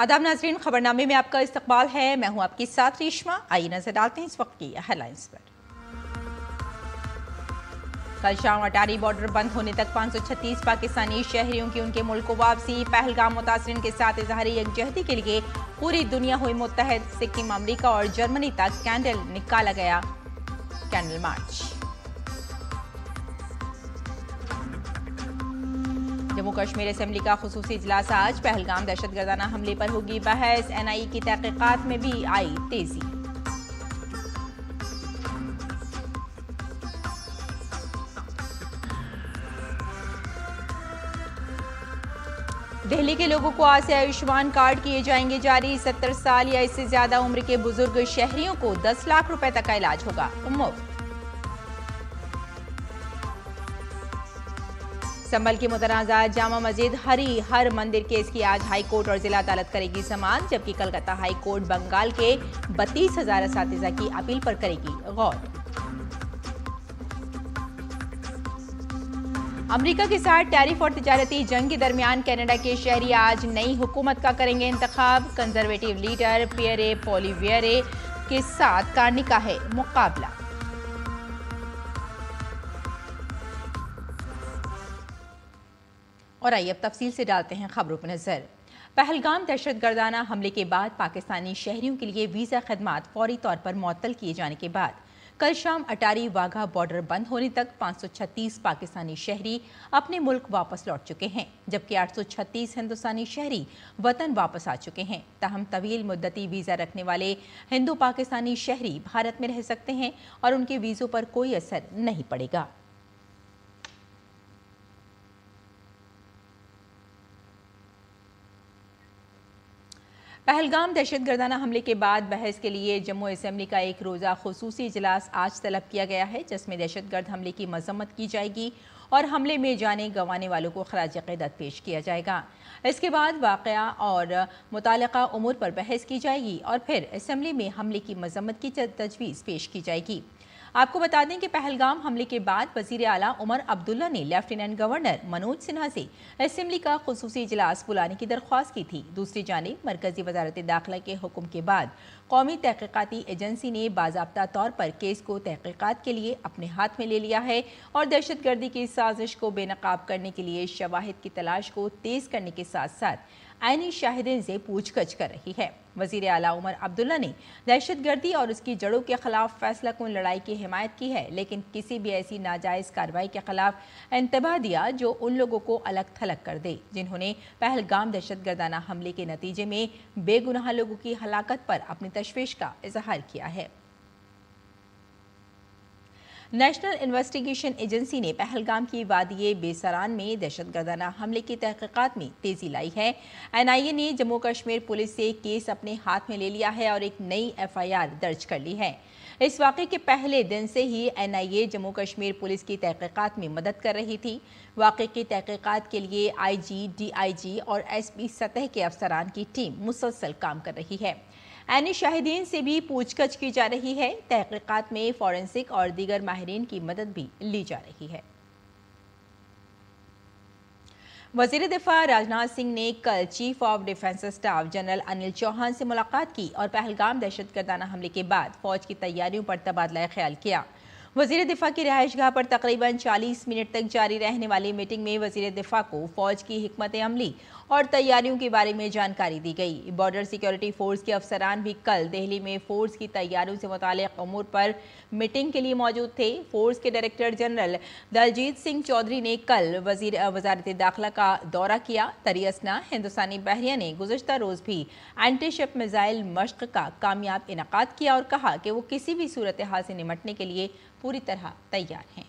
आदाब नाजरीन, खबरनामे में आपका इस्तकबाल है। मैं हूं आपके साथ रेशमा। आइए नजर डालते हैं इस वक्त की हेडलाइंस पर। कल शाम अटारी बॉर्डर बंद होने तक 536 पाकिस्तानी शहरियों की उनके मुल्क को वापसी। पहलगाम मुतासरीन के साथ इजहारी यकजहती के लिए पूरी दुनिया हुई मुत्तहद। सिक्किम, अमरीका और जर्मनी तक कैंडल निकाला गया candle march. Jammu Kashmir assembly का खुसूसी इजलास आज। पहलगाम दहशतगर्दाना हमले पर होगी बहस। NIA की तहकीकात में भी आई तेजी। दिल्ली के लोगों को आज से आयुष्मान कार्ड किए जाएंगे जारी। 70 साल या इससे ज्यादा उम्र के बुजुर्ग शहरियों को 10 लाख रुपए तक का इलाज होगा मुफ्त। संभल की मुतनाज़ा जामा मस्जिद हर मंदिर केस की आज हाई कोर्ट और जिला अदालत करेगी समाअत, जबकि कलकत्ता हाई कोर्ट बंगाल के 32,000 असातिज़ा की अपील पर करेगी गौर। अमेरिका के साथ टैरिफ और तिजारती जंग के दरमियान कनाडा के शहरी आज नई हुकूमत का करेंगे इंतखाब। कंजर्वेटिव लीडर पियरे पोलिवियरे के साथ करने का है मुकाबला। और आइए अब तफसील से डालते हैं खबरों पर नजर। पहलगाम दहशतगर्दाना हमले के बाद पाकिस्तानी शहरियों के लिए वीजा खदमात फौरी तौर पर मुअत्तल किए जाने के बाद कल शाम अटारी वाघा बॉर्डर बंद होने तक 536 पाकिस्तानी शहरी अपने मुल्क वापस लौट चुके हैं, जबकि 836 हिंदुस्तानी शहरी वतन वापस आ चुके हैं। ताहम तवील मुद्दती वीजा रखने वाले हिंदू पाकिस्तानी शहरी भारत में रह सकते हैं और उनके वीजों पर कोई असर नहीं पड़ेगा। पहलगाम दहशतगर्दाना हमले के बाद बहस के लिए जम्मू असेंबली का एक रोज़ा खुसूसी इजलास आज तलब किया गया है, जिसमें दहशतगर्द हमले की मजम्मत की जाएगी और हमले में जाने गंवाने वालों को खराज क़ीदत पेश किया जाएगा। इसके बाद वाक़या और मुताल्लिक़ा उमूर पर बहस की जाएगी और फिर असेंबली में हमले की मजम्मत की तजवीज़ पेश की जाएगी। आपको बता दें कि पहलगाम हमले के बाद वज़ीर आला उमर अब्दुल्ला ने लेफ्टिनेंट गवर्नर मनोज सिन्हा से असेंबली का खुसूसी इजलास बुलाने की दरख्वास्त की थी। दूसरी जानिब मरकजी वजारत दाखिला के हुक्म के बाद कौमी तहकीकाती एजेंसी ने बाज़ाब्ता तौर पर केस को तहकीकात के लिए अपने हाथ में ले लिया है और दहशतगर्दी की साजिश को बेनकाब करने के लिए शवाहिद की तलाश को तेज करने के साथ साथ आईनी शाहिदीन से पूछगछ कर रही है। वज़ीर आला उमर अब्दुल्ला ने दहशतगर्दी और उसकी जड़ों के खिलाफ फैसला कुन लड़ाई की हिमायत की है, लेकिन किसी भी ऐसी नाजायज़ कार्रवाई के खिलाफ इंतबाह दिया जो उन लोगों को अलग थलग कर दे जिन्होंने पहलगाम दहशतगर्दाना हमले के नतीजे में बेगुनाह लोगों की हलाकत पर अपनी तशवीश का इजहार किया है। नेशनल इन्वेस्टिगेशन एजेंसी ने पहलगाम की वादिये बेसरान में दहशतगर्दाना हमले की तहकीकात में तेजी लाई है। NIA ने जम्मू कश्मीर पुलिस से केस अपने हाथ में ले लिया है और एक नई FIR दर्ज कर ली है। इस वाक़े के पहले दिन से ही NIA जम्मू कश्मीर पुलिस की तहकीकात में मदद कर रही थी। वाक़े की तहकीकात के लिए IG, DIG और SP सतह के अफसरान की टीम मुसलसल काम कर रही है। आईनी शाहिदीन से भी पूछगछ की जा रही है। तहकीकात में फॉरेंसिक और दीगर माहिरीन की मदद भी ली जा रही है। वज़ीर दिफा राजनाथ सिंह ने कल chief of defence staff general Anil Chauhan से मुलाकात की और पहलगाम दहशतगर्दाना हमले के बाद फौज की तैयारियों पर तबादला ख्याल किया। वज़ीर दिफा की रिहाइशगाह पर तकरीबन 40 मिनट तक जारी रहने वाली मीटिंग में वज़ीर दिफा को फौज की हिकमत अमली और तैयारियों के बारे में जानकारी दी गई। बॉर्डर सिक्योरिटी फोर्स के अफसरान भी कल दिल्ली में फोर्स की तैयारियों से मुताल्लिक़ उमूर पर मीटिंग के लिए मौजूद थे। फोर्स के डायरेक्टर जनरल दलजीत सिंह चौधरी ने कल वजारत दाखिला का दौरा किया। तरियसना हिंदुस्तानी बहरिया ने गुज़श्ता रोज़ भी एंटी शिप मिसाइल मश्क का कामयाब इनकाद किया और कहा कि वो किसी भी सूरत हाल से निमटने के लिए पूरी तरह तैयार हैं।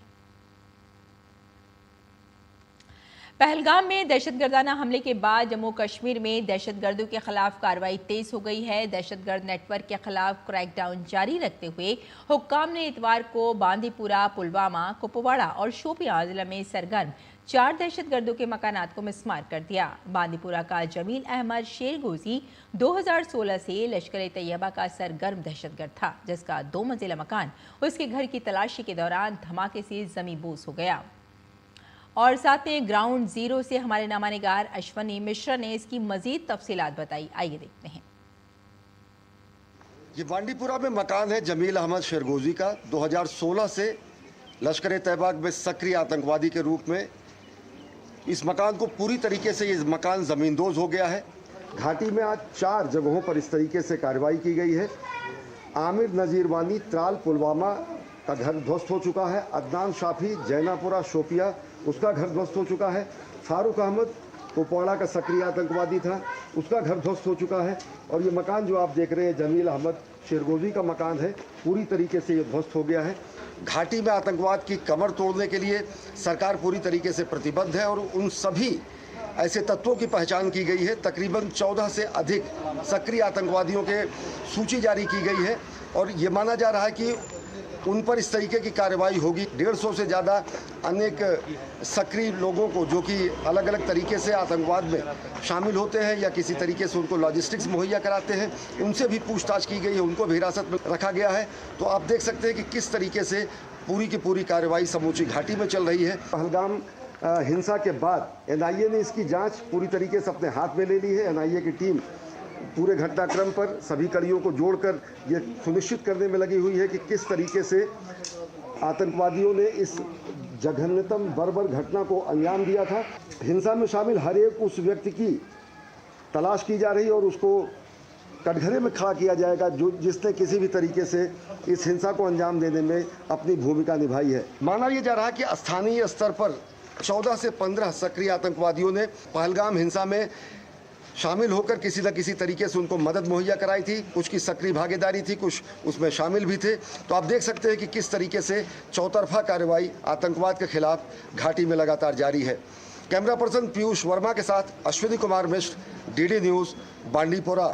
पहलगाम में दहशतगर्दाना हमले के बाद जम्मू कश्मीर में दहशतगर्दों के खिलाफ कार्रवाई तेज हो गई है। दहशतगर्द नेटवर्क के खिलाफ क्रैकडाउन जारी रखते हुए हुक्काम ने इतवार को बांदीपुरा, पुलवामा, कुपवाड़ा और शोपियां जिला में सरगर्म 4 दहशतगर्दों के मकानात को मिस्मार कर दिया। बांदीपुरा का जमील अहमद शेरगोजी 2016 से लश्कर तैयबा का सरगर्म दहशतगर्द था, जिसका 2 मंजिला मकान उसके घर की तलाशी के दौरान धमाके से जमींबोस हो गया। और साथ में ग्राउंड जीरो से हमारे नामानिगार अश्वनी मिश्रा ने इसकी मजीद तफसीलात बताई। आइए देखते हैं। ये बांडीपुरा में मकान है जमील अहमद शेरगोजी का। 2016 से लश्कर तैयबा में सक्रिय आतंकवादी के रूप में इस मकान को पूरी तरीके से ये मकान ज़मींदोज हो गया है। घाटी में आज 4 जगहों पर इस तरीके से कार्रवाई की गई है। आमिर नज़ीर वानी त्राल पुलवामा का घर ध्वस्त हो चुका है। अदनान शाफी जैनापुरा शोपिया उसका घर ध्वस्त हो चुका है। फारूक अहमद कुपवाड़ा का सक्रिय आतंकवादी था, उसका घर ध्वस्त हो चुका है। और ये मकान जो आप देख रहे हैं जमील अहमद शेरगोजी का मकान है, पूरी तरीके से ये ध्वस्त हो गया है। घाटी में आतंकवाद की कमर तोड़ने के लिए सरकार पूरी तरीके से प्रतिबद्ध है और उन सभी ऐसे तत्वों की पहचान की गई है। तकरीबन 14 से अधिक सक्रिय आतंकवादियों के सूची जारी की गई है और ये माना जा रहा है कि उन पर इस तरीके की कार्रवाई होगी। 150 से ज़्यादा अनेक सक्रिय लोगों को जो कि अलग अलग तरीके से आतंकवाद में शामिल होते हैं या किसी तरीके से उनको लॉजिस्टिक्स मुहैया कराते हैं, उनसे भी पूछताछ की गई है, उनको भी हिरासत में रखा गया है। तो आप देख सकते हैं कि किस तरीके से पूरी की पूरी कार्रवाई समूची घाटी में चल रही है। पहलगाम हिंसा के बाद NIA ने इसकी जाँच पूरी तरीके से अपने हाथ में ले ली है। NIA की टीम पूरे घटनाक्रम पर सभी कड़ियों को जोड़कर ये सुनिश्चित करने में लगी हुई है कि किस तरीके से आतंकवादियों ने इस जघन्यतम बर्बर घटना को अंजाम दिया था। हिंसा में शामिल हर एक उस व्यक्ति की तलाश की जा रही है और उसको कटघरे में खड़ा किया जाएगा जिसने किसी भी तरीके से इस हिंसा को अंजाम देने में अपनी भूमिका निभाई है। माना यह जा रहा है कि स्थानीय स्तर पर 14 से 15 सक्रिय आतंकवादियों ने पहलगाम हिंसा में शामिल होकर किसी न किसी तरीके से उनको मदद मुहैया कराई थी। कुछ की सक्रिय भागीदारी थी, कुछ उसमें शामिल भी थे। तो आप देख सकते हैं कि किस तरीके से चौतरफा कार्रवाई आतंकवाद के खिलाफ घाटी में लगातार जारी है। कैमरा पर्सन पीयूष वर्मा के साथ अश्विनी कुमार मिश्र, DD न्यूज़, बांडीपुरा।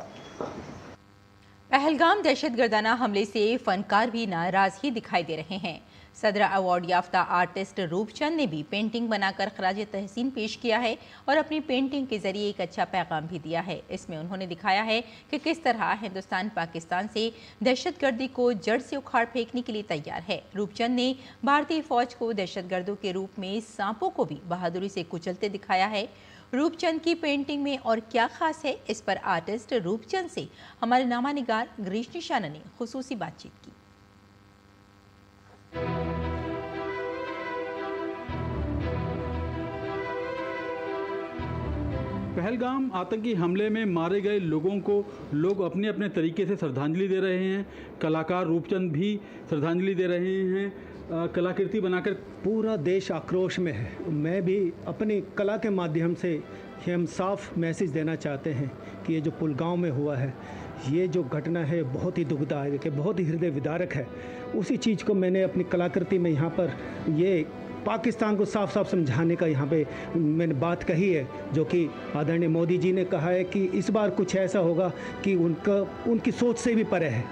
पहलगाम दहशतगर्दाना हमले से फनकार भी नाराज ही दिखाई दे रहे हैं। सदर अवार्ड याफ्ता आर्टिस्ट रूपचंद ने भी पेंटिंग बनाकर खराज तहसीन पेश किया है और अपनी पेंटिंग के जरिए एक अच्छा पैगाम भी दिया है। इसमें उन्होंने दिखाया है कि किस तरह हिंदुस्तान पाकिस्तान से दहशतगर्दी को जड़ से उखाड़ फेंकने के लिए तैयार है। रूपचंद ने भारतीय फौज को दहशतगर्दों के रूप में सांपों को भी बहादुरी से कुचलते दिखाया है। रूपचंद की पेंटिंग में और क्या खास है, इस पर आर्टिस्ट रूपचंद से हमारे नामानिगार ग्रीश निशाना ने खुसूसी बातचीत की। पहलगाम आतंकी हमले में मारे गए लोगों को लोग अपने अपने तरीके से श्रद्धांजलि दे रहे हैं। कलाकार रूपचंद भी श्रद्धांजलि दे रहे हैं, कलाकृति बनाकर। पूरा देश आक्रोश में है। मैं भी अपनी कला के माध्यम से हम साफ मैसेज देना चाहते हैं कि ये जो पुलगांव में हुआ है, ये जो घटना है बहुत ही दुखदायक है, बहुत ही हृदय विदारक है। उसी चीज़ को मैंने अपनी कलाकृति में यहाँ पर ये पाकिस्तान को साफ साफ समझाने का यहाँ पे मैंने बात कही है, जो कि आदरणीय मोदी जी ने कहा है कि इस बार कुछ ऐसा होगा कि उनकी सोच से भी परे है।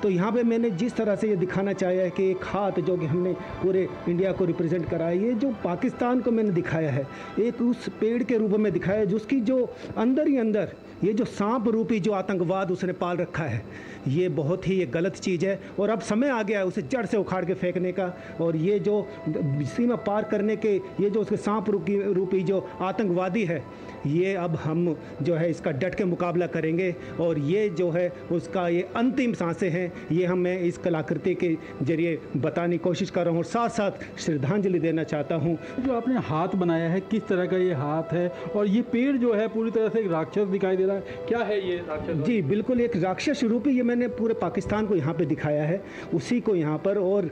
तो यहाँ पे मैंने जिस तरह से ये दिखाना चाहा है कि एक हाथ जो कि हमने पूरे इंडिया को रिप्रेजेंट करा है, ये जो पाकिस्तान को मैंने दिखाया है एक उस पेड़ के रूप में दिखाया है जिसकी जो अंदर ही अंदर ये जो सांप रूपी जो आतंकवाद उसने पाल रखा है, ये बहुत ही ये गलत चीज़ है और अब समय आ गया है उसे जड़ से उखाड़ के फेंकने का। और ये जो सीमा पार करने के ये जो उसके सांप रूपी जो आतंकवादी है, ये अब हम जो है इसका डट के मुकाबला करेंगे और ये जो है उसका ये अंतिम सांसें हैं, ये हम मैं इस कलाकृति के जरिए बताने की कोशिश कर रहा हूँ और साथ साथ श्रद्धांजलि देना चाहता हूँ। जो आपने हाथ बनाया है, किस तरह का ये हाथ है और ये पेड़ जो है पूरी तरह से एक राक्षस दिखाई दे रहा है, क्या है ये राक्षस? जी बिल्कुल, एक राक्षस रूपी ये मैंने पूरे पाकिस्तान को यहाँ पे दिखाया है, उसी को यहाँ पर। और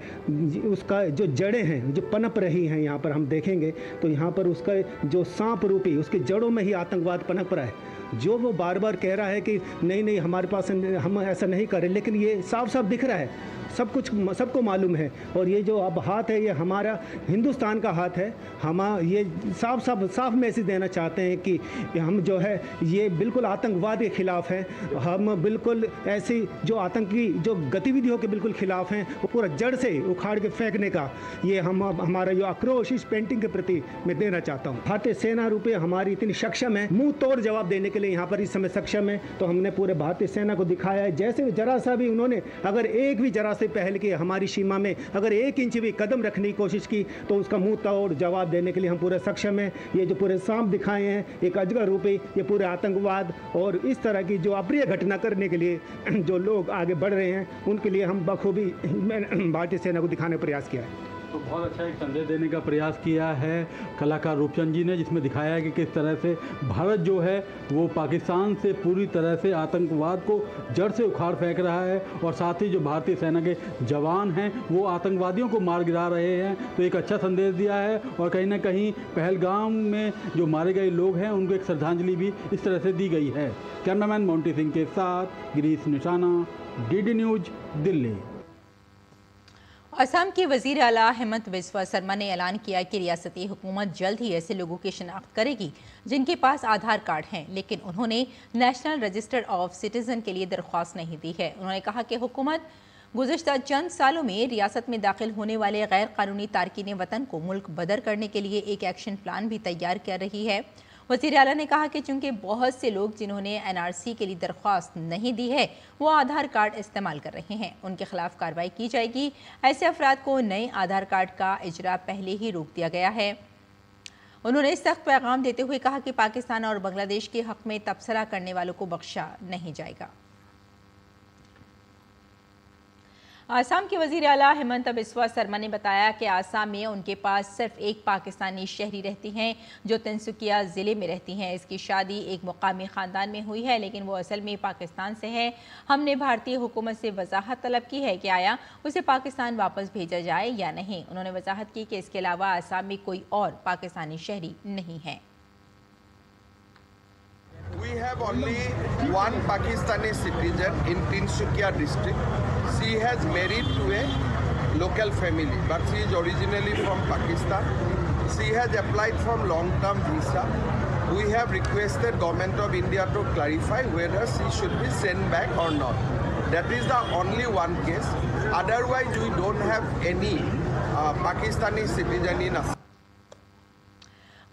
उसका जो जड़ें हैं जो पनप रही हैं यहाँ पर हम देखेंगे तो यहाँ पर उसका जो सांप रूपी उसके जड़ों में ही आतंकवाद पनप रहा है। जो वो बार बार कह रहा है कि नहीं हमारे पास हम ऐसा नहीं करें, लेकिन ये साफ साफ दिख रहा है, सब कुछ सबको मालूम है। और ये जो अब हाथ है ये हमारा हिंदुस्तान का हाथ है। हम ये साफ मैसेज देना चाहते हैं कि हम जो है ये बिल्कुल आतंकवाद के ख़िलाफ़ हैं। हम बिल्कुल ऐसी जो आतंकी जो गतिविधियों के बिल्कुल ख़िलाफ़ हैं, वो पूरा जड़ से उखाड़ के फेंकने का ये हमारा जो आक्रोश इस पेंटिंग के प्रति मैं देना चाहता हूँ। भारतीय सेना रूपे हमारी इतनी सक्षम है मुंह तोड़ जवाब देने के लिए यहाँ पर इस समय सक्षम है। तो हमने पूरे भारतीय सेना को दिखाया है, जैसे जरा सा भी उन्होंने अगर एक भी जरा से पहल की, हमारी सीमा में अगर 1 इंच भी कदम रखने की कोशिश की तो उसका मुंह तोड़ जवाब देने के लिए हम पूरे सक्षम हैं। ये जो पूरे सांप दिखाए हैं, एक अजगर रूपी, ये पूरे आतंकवाद और इस तरह की जो अप्रिय घटना करने के लिए जो लोग आगे बढ़ रहे हैं, उनके लिए हम बखूबी भारतीय सेना को दिखाने का प्रयास किया है। तो बहुत अच्छा एक संदेश देने का प्रयास किया है कलाकार रूपचंद जी ने, जिसमें दिखाया है कि किस तरह से भारत जो है वो पाकिस्तान से पूरी तरह से आतंकवाद को जड़ से उखाड़ फेंक रहा है और साथ ही जो भारतीय सेना के जवान हैं वो आतंकवादियों को मार गिरा रहे हैं। तो एक अच्छा संदेश दिया है और कहीं ना कहीं पहलगाम में जो मारे गए लोग हैं उनको एक श्रद्धांजलि भी इस तरह से दी गई है। कैमरामैन मोंटी सिंह के साथ गिरीश निशाना, DD न्यूज, दिल्ली। असम के वजीर आला हेमंत बिस्वा शर्मा ने ऐलान किया कि रियासती हुकूमत जल्द ही ऐसे लोगों की शिनाख्त करेगी जिनके पास आधार कार्ड हैं, लेकिन उन्होंने नेशनल रजिस्टर ऑफ सिटीजन के लिए दरख्वास्त नहीं दी है। उन्होंने कहा कि हुकूमत गुज़िश्ता चंद सालों में रियासत में दाखिल होने वाले गैर कानूनी तारकीन वतन को मुल्क बदर करने के लिए एक एक्शन प्लान भी तैयार कर रही है। वज़ीर आला ने कहा कि चूंकि बहुत से लोग जिन्होंने NRC के लिए दरख्वास्त नहीं दी है वो आधार कार्ड इस्तेमाल कर रहे हैं, उनके खिलाफ कार्रवाई की जाएगी। ऐसे अफराद को नए आधार कार्ड का इजरा पहले ही रोक दिया गया है। उन्होंने सख्त पैगाम देते हुए कहा कि पाकिस्तान और बांग्लादेश के हक में तबसरा करने वालों को बख्शा नहीं जाएगा। आसाम के वज़ीर आला हेमंत बिस्वा शर्मा ने बताया कि आसाम में उनके पास सिर्फ एक पाकिस्तानी शहरी रहती हैं जो तिनसुकिया ज़िले में रहती हैं। इसकी शादी एक मुकामी ख़ानदान में हुई है, लेकिन वो असल में पाकिस्तान से है। हमने भारतीय हुकूमत से वजाहत तलब की है कि आया उसे पाकिस्तान वापस भेजा जाए या नहीं। उन्होंने वजाहत की कि इसके अलावा आसाम में कोई और पाकिस्तानी शहरी नहीं है। We have only one Pakistani citizen in Tinsukia district. She has married to a local family, but she is originally from Pakistan. She has applied for long-term visa. We have requested Government of India to clarify whether she should be sent back or not. That is the only one case. Otherwise, we don't have any Pakistani citizen in Assam.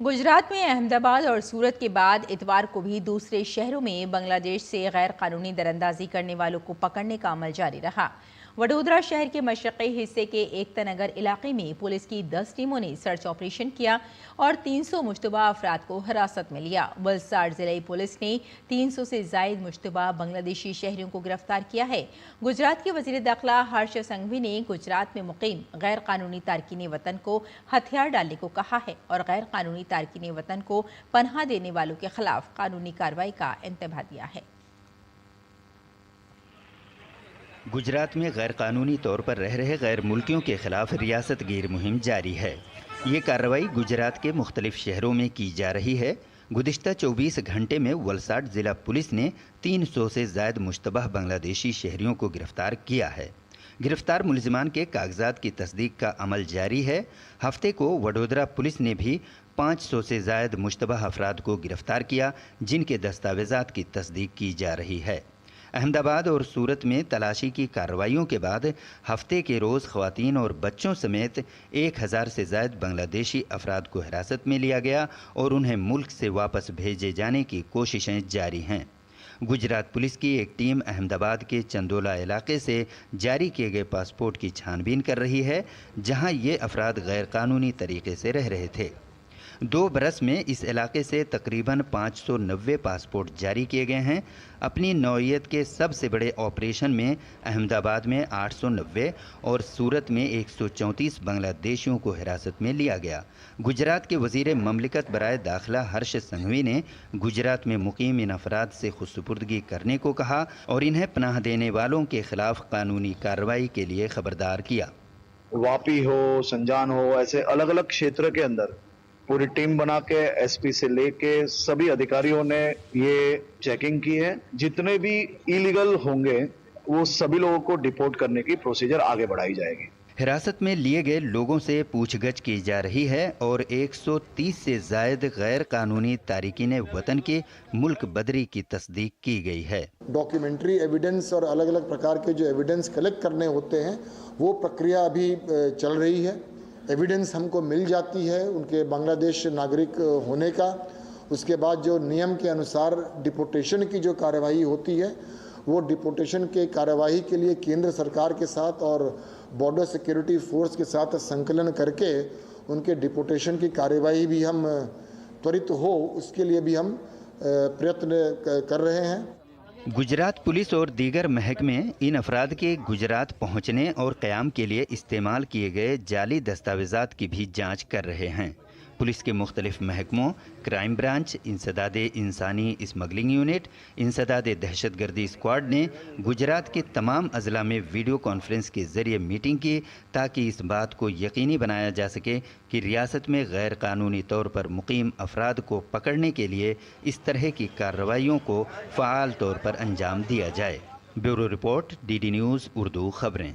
Gujarat में अहमदाबाद और सूरत के बाद इतवार को भी दूसरे शहरों में बांग्लादेश से गैर कानूनी दरअंदाजी करने वालों को पकड़ने का अमल जारी रहा। वडोदरा शहर के मशरक़ी हिस्से के एकता नगर इलाके में पुलिस की 10 टीमों ने सर्च ऑपरेशन किया और 300 मुश्तबा अफराद को हिरासत में लिया। वलसाड़ जिले पुलिस ने 300 से ज़ायद मुश्तबा बांग्लादेशी शहरियों को गिरफ्तार किया है। गुजरात के वज़ीर दाखिला हर्ष संघवी ने गुजरात में मुकीम गैर कानूनी तारकीन वतन को हथियार डालने को कहा है और गैर कानूनी तारकीन वतन को पनाह देने वालों के खिलाफ कानूनी कार्रवाई का इंतबाह दिया है। गुजरात में गैर कानूनी तौर पर रह रहे गैर मुल्कियों के खिलाफ रियासत गिर मुहिम जारी है। ये कार्रवाई गुजरात के मुख्तलिफ शहरों में की जा रही है। गुज़िश्ता 24 घंटे में वलसाड़ ज़िला पुलिस ने 300 से ज़ायद मुश्तबह बांग्लादेशी शहरियों को गिरफ्तार किया है। गिरफ्तार मुलजिमान के कागजात की तस्दीक का अमल जारी है। हफ्ते को वडोदरा पुलिस ने भी 500 से ज़ायद मुश्तबह अफराद को गिरफ्तार किया, जिनके दस्तावेज़ात की तस्दीक की जा रही है। अहमदाबाद और सूरत में तलाशी की कार्रवाइयों के बाद हफ्ते के रोज़ ख़वातीन और बच्चों समेत 1000 से ज़ायद बांग्लादेशी अफराद को हिरासत में लिया गया और उन्हें मुल्क से वापस भेजे जाने की कोशिशें जारी हैं। गुजरात पुलिस की एक टीम अहमदाबाद के चंदोला इलाके से जारी किए गए पासपोर्ट की छानबीन कर रही है, जहां ये अफराद गैर कानूनी तरीके से रह रहे थे। 2 बरस में इस इलाके से तकरीबन 590 पासपोर्ट जारी किए गए हैं। अपनी नौइयत के सबसे बड़े ऑपरेशन में अहमदाबाद में 890 और सूरत में 134 बांग्लादेशियों को हिरासत में लिया गया। गुजरात के वज़ीर ममलिकत बराए दाखिला हर्ष संघवी ने गुजरात में मुकीम इन अफराद से खुदसुपुर्दगी करने को कहा और इन्हें पनाह देने वालों के खिलाफ कानूनी कार्रवाई के लिए खबरदार किया। वापी हो, संजान हो, ऐसे अलग अलग क्षेत्र के अंदर पूरी टीम बना के एसपी से लेके सभी अधिकारियों ने ये चेकिंग की है। जितने भी इलीगल होंगे वो सभी लोगों को डिपोर्ट करने की प्रोसीजर आगे बढ़ाई जाएगी। हिरासत में लिए गए लोगों से पूछगछ की जा रही है और 130 से ज़ायद गैर कानूनी तारिकीन वतन की मुल्क बदरी की तस्दीक की गई है। डॉक्यूमेंट्री एविडेंस और अलग अलग प्रकार के जो एविडेंस कलेक्ट करने होते हैं वो प्रक्रिया अभी चल रही है। एविडेंस हमको मिल जाती है उनके बांग्लादेश नागरिक होने का उसके बाद जो नियम के अनुसार डिपोटेशन की जो कार्यवाही होती है, वो डिपोटेशन के कार्यवाही के लिए केंद्र सरकार के साथ और बॉर्डर सिक्योरिटी फोर्स के साथ संकलन करके उनके डिपोटेशन की कार्यवाही भी हम त्वरित हो, उसके लिए भी हम प्रयत्न कर रहे हैं। गुजरात पुलिस और दीगर महकमे इन अफराद के गुजरात पहुंचने और क़याम के लिए इस्तेमाल किए गए जाली दस्तावेज़ात की भी जांच कर रहे हैं। पुलिस के मुख्तलिफ महकमों, क्राइम ब्रांच, इंसदादे इंसानी स्मगलिंग यूनिट, इंसदादे दहशतगर्दी स्क्वाड ने गुजरात के तमाम अजला में वीडियो कॉन्फ्रेंस के ज़रिए मीटिंग की ताकि इस बात को यकीनी बनाया जा सके कि रियासत में गैर कानूनी तौर पर मुकीम अफराद को पकड़ने के लिए इस तरह की कार्रवाइयों को फ़आल तौर पर अंजाम दिया जाए। Bureau report, DD news Urdu खबरें।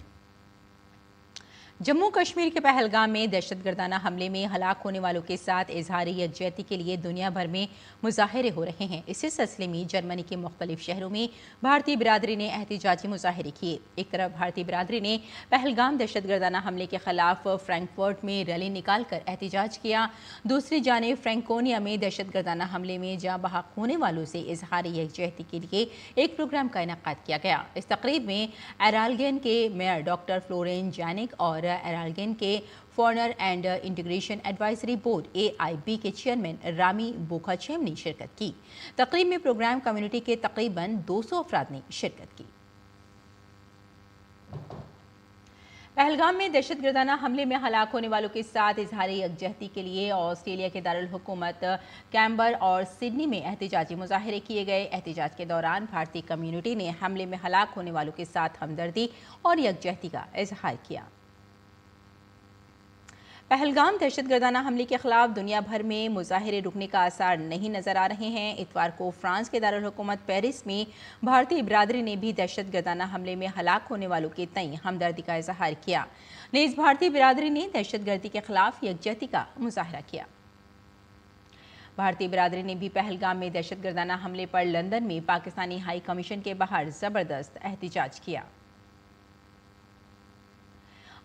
जम्मू कश्मीर के पहलगाम में दहशतगर्दाना हमले में हलाक होने वालों के साथ इजहार यकजहती के लिए दुनिया भर में मुजाहरे हो रहे हैं। इसी सिलसिले में जर्मनी के मुख्तलिफ शहरों में भारतीय बिरादरी ने एहतिजाजी मुजाहरे किए। एक तरफ भारतीय बिरादरी ने पहलगाम दहशतगर्दाना हमले के खिलाफ फ्रैंकफर्ट में रैली निकाल कर एहतिजाज किया। दूसरी जानिब फ्रैंकोनिया में दहशतगर्दाना हमले में जाँ बहक होने वालों से इजहार यकजहती के लिए एक प्रोग्राम का इनेकाद किया गया। इस तकरीब में एरालगेन के मेयर डॉक्टर फ्लोरेन जैनिक और एरालगेन के foreigner and integration advisory board AIB के चेयरमैन रामी बोखाचेम ने शिरकत की। तकरीब में प्रोग्राम कम्युनिटी के तकरीबन 200 अफराद ने शिरकत की। पहलगाम में दहशतगर्दाना हमले में हलाक होने वालों के साथ इजहार यकजहती के लिए ऑस्ट्रेलिया के दारुल हुकूमत कैम्बर और सिडनी में एहतिजाजी मुजाहरे किए गए। एहतिजाज के दौरान भारतीय कम्युनिटी ने हमले में हलाक होने वालों के साथ हमदर्दी और यकजहती का इजहार किया। पहलगाम दहशतगर्दाना हमले के खिलाफ दुनिया भर में मुजाहिरे रुकने का आसार नहीं नजर आ रहे हैं। इतवार को फ्रांस के दारुल हुकूमत पेरिस में भारतीय बिरादरी ने भी दहशतगर्दाना हमले में हलाक होने वालों के तई हमदर्दी का इजहार किया। नीज़ भारतीय बिरादरी ने दहशतगर्दी के खिलाफ यकजहती का मुजाहरा किया। भारतीय बिरादरी ने भी पहलगाम में दहशतगर्दाना हमले पर लंदन में पाकिस्तानी हाई कमीशन के बाहर जबरदस्त एहतिजाज किया।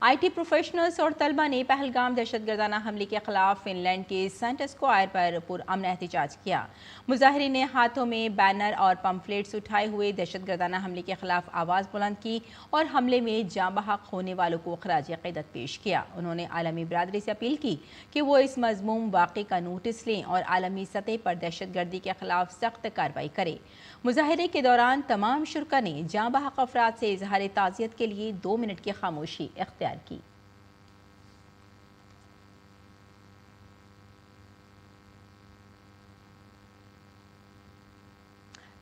IT प्रोफेशनल्स और तलबा ने पहलगाम दहशतगर्दाना हमले के खिलाफ फिनलैंड के सेंटर स्क्वायर पर पुरअमन एहतिजाज किया। मुजाहिरीन ने हाथों में बैनर और पम्फलेट्स उठाए हुए दहशतगर्दाना हमले के खिलाफ आवाज़ बुलंद की और हमले में जाँ बहक होने वालों को खराज अक़ीदत पेश किया। उन्होंने आलमी बिरादरी से अपील की कि वो इस मज़मूम वाक़े का नोटिस लें और आलमी सतह पर दहशतगर्दी के खिलाफ सख्त कार्रवाई करें। मुजाहिरे के दौरान तमाम शुरका ने जाँ बहक अफराद से इजहार ताज़ियत के लिए 2 मिनट की खामोशी इख्तियार की।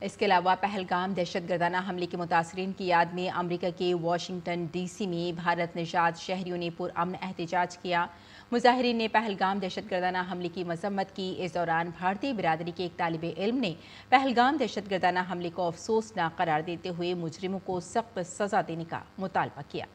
इसके अलावा पहलगाम दहशतगर्दाना हमले के मुतासरीन की याद में अमरीका के वाशिंगटन DC में भारत निजात शहरियों ने पुरअमन एहतिजाज किया। मुजाहिरीन ने पहलगाम दहशतगर्दाना हमले की मजम्मत की। इस दौरान भारतीय बिरादरी के एक तालिबे इल्म ने पहलगाम दहशतगर्दाना हमले को अफसोसनाक करार देते हुए मुजरिमों को सख्त सजा देने का मुतालबा किया।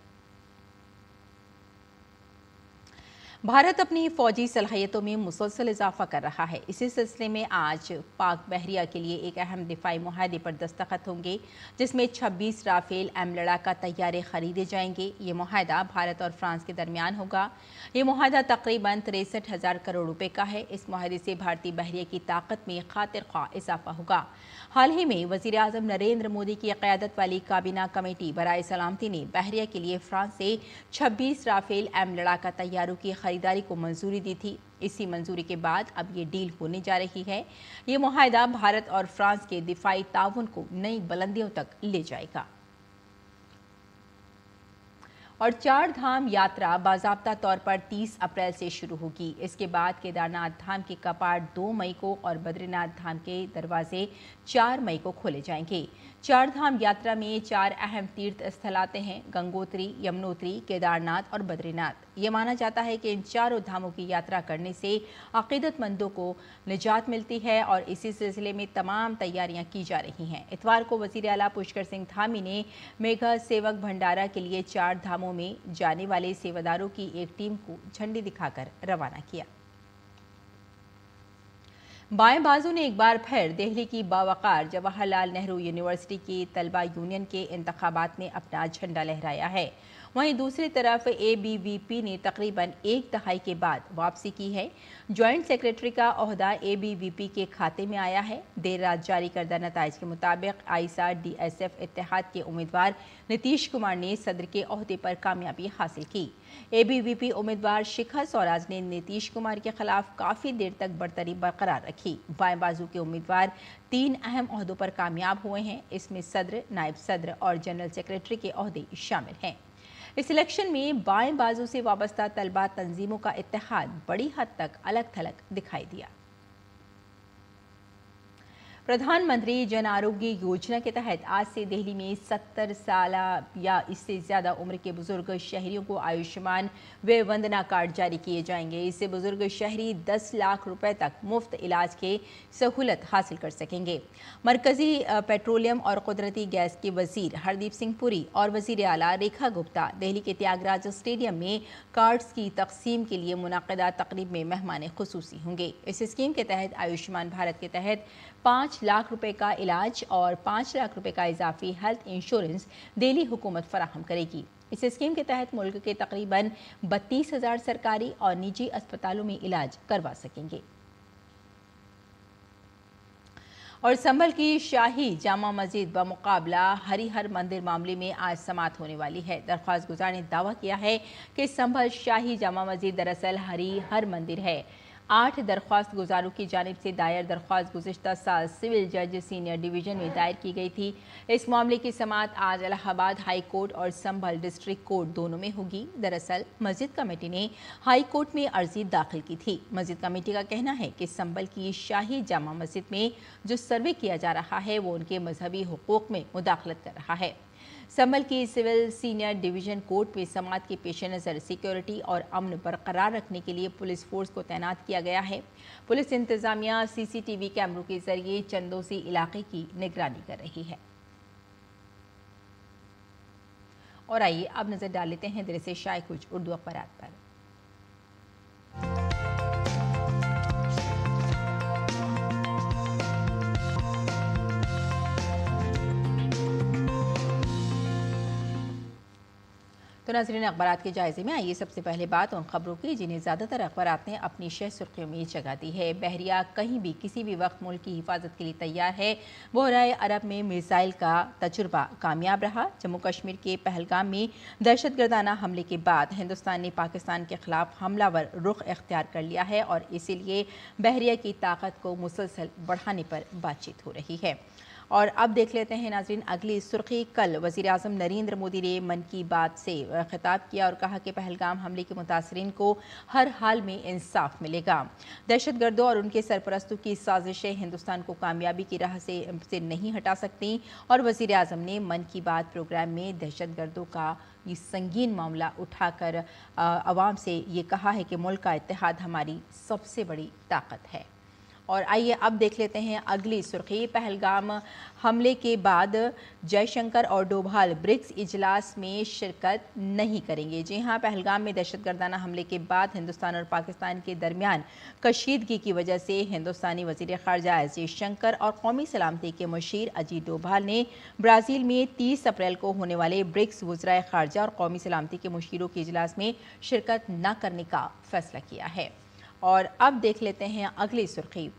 भारत अपनी फौजी सलाहियतों में मुसलसल इजाफा कर रहा है। इसी सिलसिले में आज पाक बहरिया के लिए एक अहम दिफाई मुआहदे पर दस्तखत होंगे, जिसमें 26 राफेल M लड़ाका तैयारे खरीदे जाएंगे। ये मुआहदा भारत और फ्रांस के दरमियान होगा। ये मुआहदा तकरीबन 63,000 करोड़ रुपए का है। इस मुआहदे से भारतीय बहरिया की ताकत में खातिर ख्वाह इजाफा होगा। हाल ही में वज़ीर आज़म नरेंद्र मोदी की क़यादत वाली काबीना कमेटी बराए सलामती ने बहरिया के लिए फ्रांस से 26 राफेल M लड़ाका तैयारों की खरीदारी को मंजूरी दी थी। इसी मंजूरी के बाद अब ये डील होने जा रही है। ये मुआहदा भारत और फ्रांस के दिफाई ताउन को नई बुलंदियों तक ले जाएगा। और 4 धाम यात्रा बाज़ाब्ता तौर पर 30 अप्रैल से शुरू होगी। इसके बाद केदारनाथ धाम के कपाट 2 मई को और बद्रीनाथ धाम के दरवाजे 4 मई को खोले जाएंगे। 4 धाम यात्रा में 4 अहम तीर्थ स्थल आते हैं: गंगोत्री, यमुनोत्री, केदारनाथ और बद्रीनाथ। ये माना जाता है कि इन चारों धामों की यात्रा करने से अक़ीदतमंदों को निजात मिलती है और इसी सिलसिले में तमाम तैयारियां की जा रही हैं। इतवार को वज़ीर आला पुष्कर सिंह धामी ने मेघा सेवक भंडारा के लिए 4 धामों में जाने वाले सेवादारों की एक टीम को झंडी दिखाकर रवाना किया। बाएं बाजू ने एक बार फिर दिल्ली की बावकार जवाहरलाल नेहरू यूनिवर्सिटी की तलबा यूनियन के इंतखाबात में अपना झंडा लहराया है। वहीं दूसरी तरफ ABVP ने तकरीबन एक दहाई के बाद वापसी की है। जॉइंट सेक्रेटरी का ओहदा ABVP के खाते में आया है। देर रात जारी करदा नताइज के मुताबिक आईसा DSF इत्तेहाद के उम्मीदवार नीतीश कुमार ने सदर के ओहदे पर कामयाबी हासिल की। ABVP उम्मीदवार शिखा स्वराज ने नीतीश कुमार के खिलाफ काफ़ी देर तक बढ़तरी बरकरार रखी। बाएं बाजू के उम्मीदवार 3 अहम ओहदों पर कामयाब हुए हैं। इसमें सदर, नायब सदर और जनरल सेक्रेटरी के ओहदे शामिल हैं। इस इलेक्शन में बाएं बाजू से वाबस्ता तलबा तंजीमों का इत्तेहाद बड़ी हद तक अलग थलग दिखाई दिया। प्रधानमंत्री जन आरोग्य योजना के तहत आज से दिल्ली में 70 साल या इससे ज़्यादा उम्र के बुजुर्ग शहरियों को आयुष्मान व वंदना कार्ड जारी किए जाएंगे। इससे बुजुर्ग शहरी 10 लाख रुपए तक मुफ्त इलाज के सहूलत हासिल कर सकेंगे। मरकजी पेट्रोलियम और कुदरती गैस के वजीर हरदीप सिंह पुरी और वजीर आला रेखा गुप्ता दिल्ली के त्यागराज स्टेडियम में कार्ड्स की तकसीम के लिए मुनाकिदा तकरीब में मेहमान खुसूसी होंगे। इस स्कीम के तहत आयुष्मान भारत के तहत 5 लाख रुपए का इलाज और 5 लाख रुपए का इजाफी हेल्थ इंश्योरेंस दिल्ली हुकूमत फराहम करेगी। इस स्कीम के तहत मुल्क के तकरीबन 32,000 सरकारी और निजी अस्पतालों में इलाज करवा सकेंगे। और संभल की शाही जामा मस्जिद बमुकाबला हरिहर मंदिर मामले में आज समाअत होने वाली है। दरख्वास्त गुजार ने दावा किया है कि संभल शाही जामा मस्जिद दरअसल हरिहर मंदिर है। 8 दरख्वास्त गुजारों की जानिब से दायर दरख्वास्त गुज़िश्ता साल सिविल जज सीनियर डिवीज़न में दायर की गई थी। इस मामले की समाअत आज इलाहाबाद हाई कोर्ट और संभल डिस्ट्रिक्ट कोर्ट दोनों में होगी। दरअसल मस्जिद कमेटी ने हाई कोर्ट में अर्जी दाखिल की थी। मस्जिद कमेटी का कहना है कि संभल की शाही जामा मस्जिद में जो सर्वे किया जा रहा है वो उनके मजहबी हुकूक में मुदाखलत कर रहा है। संभल की सिविल सीनियर डिवीजन कोर्ट में समाअत के पेश नज़र सिक्योरिटी और अमन बरकरार रखने के लिए पुलिस फोर्स को तैनात किया गया है। पुलिस इंतजामिया CCTV कैमरों के जरिए चंदोसी इलाके की निगरानी कर रही है। और आइए अब नजर डाल लेते हैं दिल्ली से शाये कुछ उर्दू अखबारात पर। तो नाज़रीन, अखबारात के जायजे में आइए सबसे पहले बात उन खबरों की जिन्हें ज़्यादातर अखबारात ने अपनी शह सुर्खियों में जगह दी है। बहरिया कहीं भी किसी भी वक्त मुल्क की हिफाजत के लिए तैयार है। बहराए अरब में मिसाइल का तजुर्बा कामयाब रहा। जम्मू कश्मीर के पहलगाम में दहशतगर्दाना हमले के बाद हिंदुस्तान ने पाकिस्तान के खिलाफ हमलावर रुख इख्तियार कर लिया है और इसीलिए बहरिया की ताकत को मुसलसल बढ़ाने पर बातचीत हो रही है। और अब देख लेते हैं नाज़रीन अगली सुर्खी। कल वज़ीर-ए-आज़म नरेंद्र मोदी ने मन की बात से खिताब किया और कहा कि पहलगाम हमले के मुतासरीन को हर हाल में इंसाफ मिलेगा। दहशतगर्दों और उनके सरपरस्तों की साजिशें हिंदुस्तान को कामयाबी की राह से नहीं हटा सकती। और वज़ीर-ए-आज़म ने मन की बात प्रोग्राम में दहशतगर्दों का ये संगीन मामला उठाकर आवाम से ये कहा है कि मुल्क का इत्तेहाद हमारी सबसे बड़ी ताकत है। और आइए अब देख लेते हैं अगली सुर्खी। पहलगाम हमले के बाद जयशंकर और डोभाल ब्रिक्स इजलास में शिरकत नहीं करेंगे। जी हां, पहलगाम में दहशतगर्दाना हमले के बाद हिंदुस्तान और पाकिस्तान के दरमियान कशीदगी की वजह से हिंदुस्तानी वज़ीर ख़ारजा एस जयशंकर और कौमी सलामती के मुशीर अजीत डोभाल ने ब्राज़ील में 30 अप्रैल को होने वाले ब्रिक्स वज़राए ख़ारजा और कौमी सलामती के मुशीरों के इजलास में शिरकत न करने का फैसला किया है। और अब देख लेते हैं अगली सुर्खी।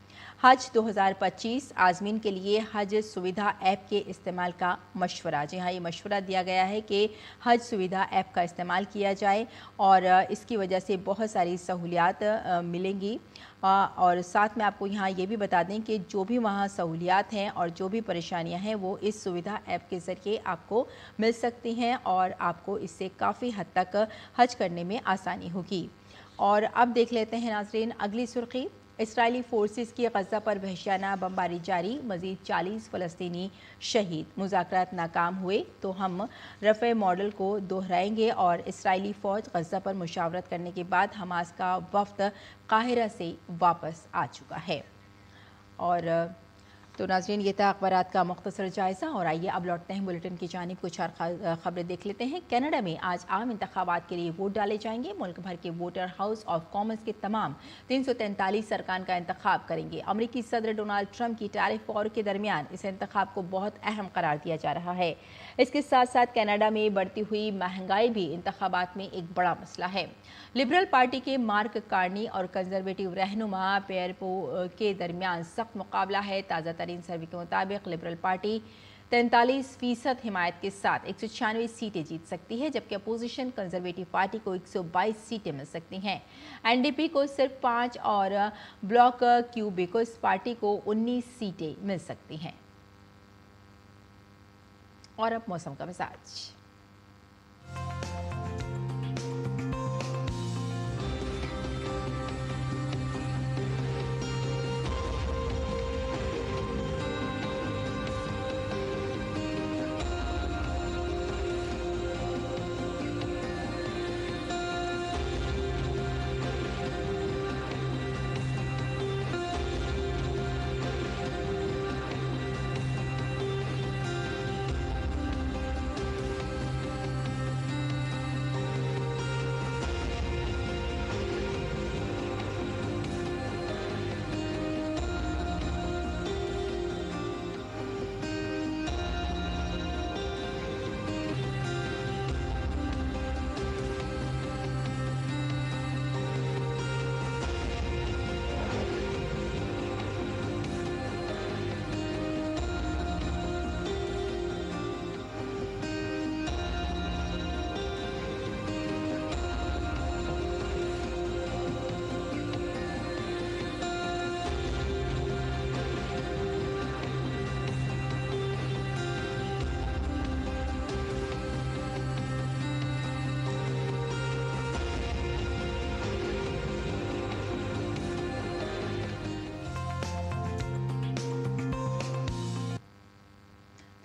हज 2025 आज़मीन के लिए हज सुविधा ऐप के इस्तेमाल का मशवरा। जी हाँ, ये मशवरा दिया गया है कि हज सुविधा ऐप का इस्तेमाल किया जाए और इसकी वजह से बहुत सारी सहूलियात मिलेंगी। और साथ में आपको यहाँ ये भी बता दें कि जो भी वहाँ सहूलियात हैं और जो भी परेशानियाँ हैं वो इस सुविधा ऐप के ज़रिए आपको मिल सकती हैं और आपको इससे काफ़ी हद तक हज करने में आसानी होगी। और अब देख लेते हैं नाज़रीन अगली सुर्खी। इसराइली फोर्सेस की गज़ा पर वहशियाना बमबारी जारी, मज़ीद 40 फ़लस्तीनी शहीद। मुज़ाकरात नाकाम हुए तो हम रफ़े मॉडल को दोहराएंगे। और इसराइली फ़ौज गज़ा पर मुशावरत करने के बाद हमास का वफ़द काहिरा से वापस आ चुका है। और तो नाज़रीन, ये था अखबारात का मुख्तसर जायज़ा और आइए अब लौटते हैं बुलेटिन की जानिब। कुछ और खबरें देख लेते हैं। कनाडा में आज आम इंतखाबात के लिए वोट डाले जाएंगे। मुल्क भर के वोटर हाउस ऑफ कॉमन्स के तमाम 343 अरकान का इंतखाब करेंगे। अमरीकी सदर डोनाल्ड ट्रंप की टैरिफ वॉर के दरमियान इस इंतखाब को बहुत अहम करार दिया जा रहा है। इसके साथ साथ कनाडा में बढ़ती हुई महंगाई भी इंतखाबात में एक बड़ा मसला है। लिबरल पार्टी के मार्क कार्नी और कंजर्वेटिव रहनुमा पियर पो के दरमियान सख्त मुकाबला है। ताज़ा तरीन सर्वे के मुताबिक लिबरल पार्टी 43% हिमायत के साथ 196 सीटें जीत सकती है, जबकि अपोजिशन कंजर्वेटिव पार्टी को 122 सीटें मिल सकती हैं। एनडीपी को सिर्फ 5 और ब्लॉक क्यूबिकस पार्टी को 19 सीटें मिल सकती हैं। और अब मौसम का मिजाज।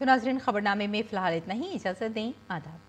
तो नाज़रीन, खबरनामे में फ़िलहाल इतना ही। इजाज़त दें। आदाब।